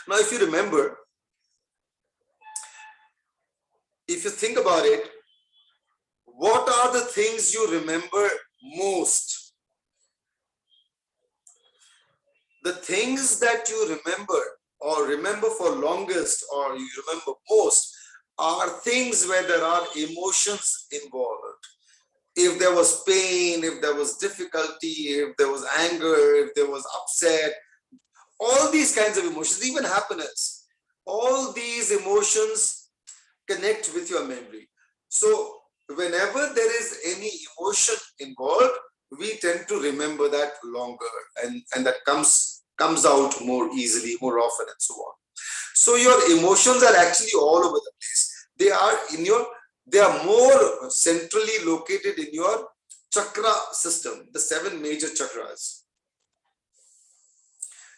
Now, if you remember, if you think about it, what are the things you remember most? The things that you remember for longest, or you remember most, are things where there are emotions involved. If there was pain, if there was difficulty, if there was anger, if there was upset, all these kinds of emotions, even happiness, all these emotions connect with your memory. So whenever there is any emotion involved, we tend to remember that longer, and that comes out more easily, more often, and so on. So your emotions are actually all over the place. They are more centrally located in your chakra system, the 7 major chakras.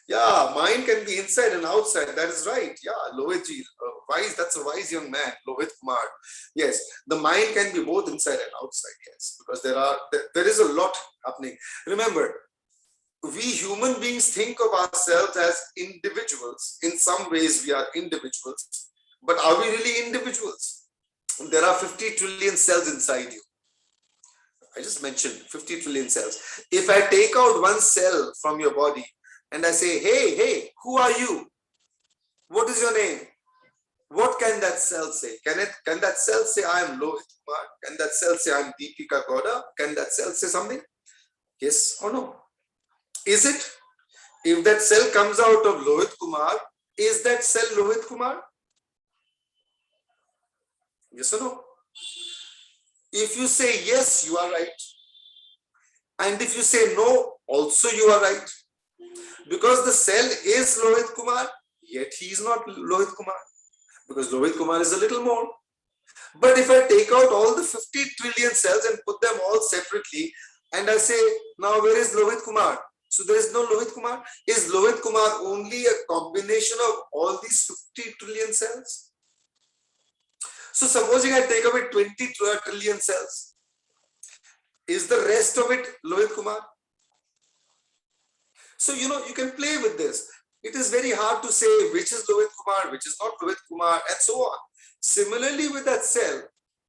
Yeah, mind can be inside and outside. That is right. Yeah, Lohitji, wise. That's a wise young man, Lohit Kumar. Yes, the mind can be both inside and outside. Yes, because there is a lot happening. Remember, we human beings think of ourselves as individuals. In some ways, we are individuals. But are we really individuals? There are 50 trillion cells inside you. I just mentioned 50 trillion cells. If I take out one cell from your body and I say, hey, who are you? What is your name? What can that cell say? Can that cell say, I am Lohit Kumar? Can that cell say, I am Deepika Gowda? Can that cell say something? Yes or no? Is it? If that cell comes out of Lohit Kumar, is that cell Lohit Kumar? Yes or no? If you say yes, you are right. And if you say no, also you are right. Because the cell is Lohit Kumar, yet he is not Lohit Kumar. Because Lohit Kumar is a little more. But if I take out all the 50 trillion cells and put them all separately, and I say, now where is Lohit Kumar? So there is no Lohit Kumar. Is Lohit Kumar only a combination of all these 50 trillion cells? So supposing I take away 20 trillion cells, is the rest of it Lohit Kumar? So, you can play with this. It is very hard to say which is Lohit Kumar, which is not Lohit Kumar, and so on. Similarly, with that cell,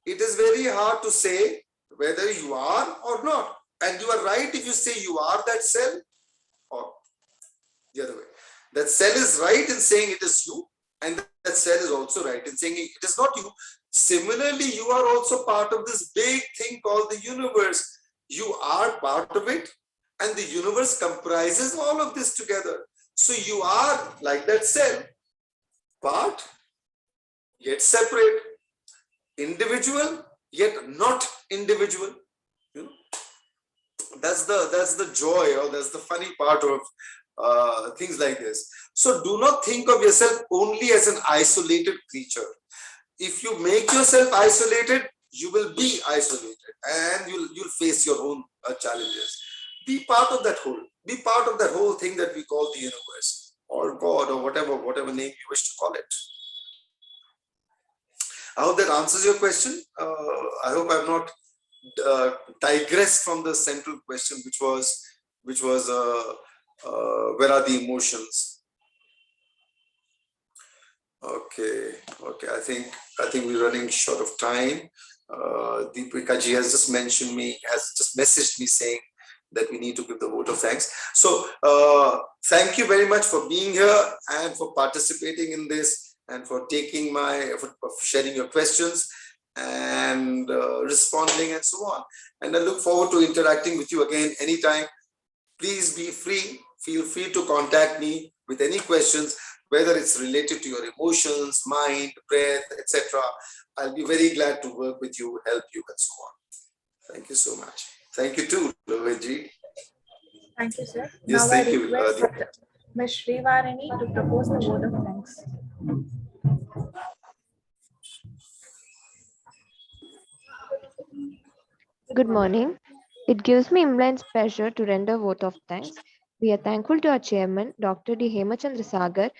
it is very hard to say whether you are or not. And you are right if you say you are that cell, or the other way. That cell is right in saying it is you, and that cell is also right in saying it is not you. Similarly, you are also part of this big thing called the universe. You are part of it, and the universe comprises all of this together. So you are like that cell, part yet separate, individual yet not individual. You know? That's the joy, or that's the funny part of things like this. So do not think of yourself only as an isolated creature. If you make yourself isolated, you will be isolated, and you'll face your own challenges. Be part of that whole. Be part of that whole thing that we call the universe, or God, or whatever name you wish to call it. I hope that answers your question. I hope I've not digressed from the central question, which was where are the emotions? Okay. I think we're running short of time. Deepika ji has just messaged me saying that we need to give the vote of thanks. So thank you very much for being here and for participating in this, and for sharing your questions and responding and so on. And I look forward to interacting with you again anytime. Please feel free to contact me with any questions, whether it's related to your emotions, mind, breath, etc. I'll be very glad to work with you, help you, and so on. Thank you so much. Thank you too, Loveji. Thank you, sir. Yes, Now thank I you. request Ms. Srivarani to propose the vote of thanks. Good morning. It gives me immense pleasure to render vote of thanks. We are thankful to our chairman, Dr. D. Hemachandra Sagar,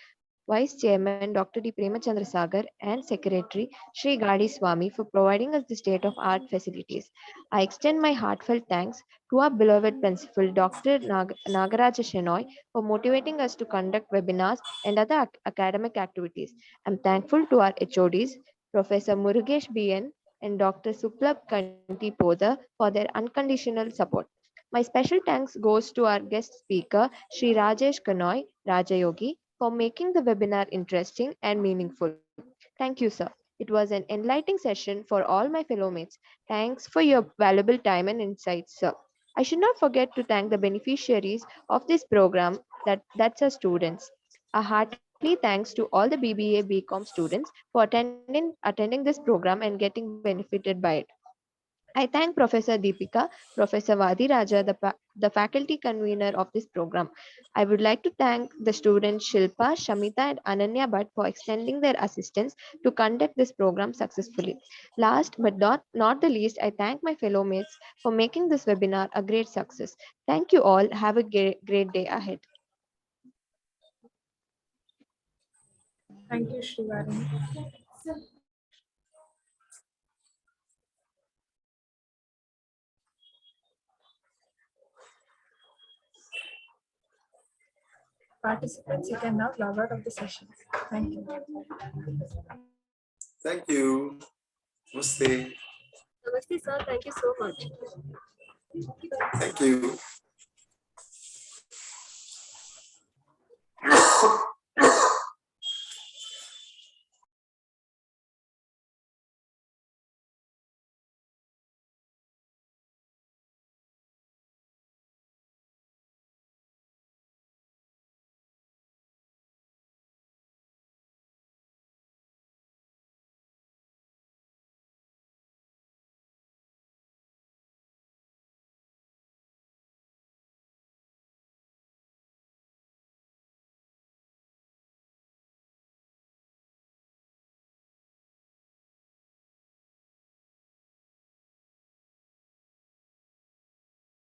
Vice Chairman, Dr. D. Premachandra Sagar, and Secretary, Sri Gadi Swami, for providing us the state-of-art facilities. I extend my heartfelt thanks to our beloved principal, Dr. Nagaraja Shenoy, for motivating us to conduct webinars and other academic activities. I'm thankful to our HODs, Professor Murugesh BN and Dr. Suplab Kanti Poda, for their unconditional support. My special thanks goes to our guest speaker, Sri Rajesh Kanoy, Rajayogi, for making the webinar interesting and meaningful. Thank you, sir. It was an enlightening session for all my fellow mates. Thanks for your valuable time and insights, sir. I should not forget to thank the beneficiaries of this program, that's our students. A hearty thanks to all the BBA BCom students for attending this program and getting benefited by it. I thank Professor Deepika, Professor Vadi Raja, the faculty convener of this program. I would like to thank the students Shilpa, Shamita, and Ananya Bhatt for extending their assistance to conduct this program successfully. Last but not the least, I thank my fellow mates for making this webinar a great success. Thank you all. Have a great day ahead. Thank you, Srivarani. Participants, you can now log out of the session. Thank you. Thank you. Namaste. Namaste, sir. Thank you so much. Thank you.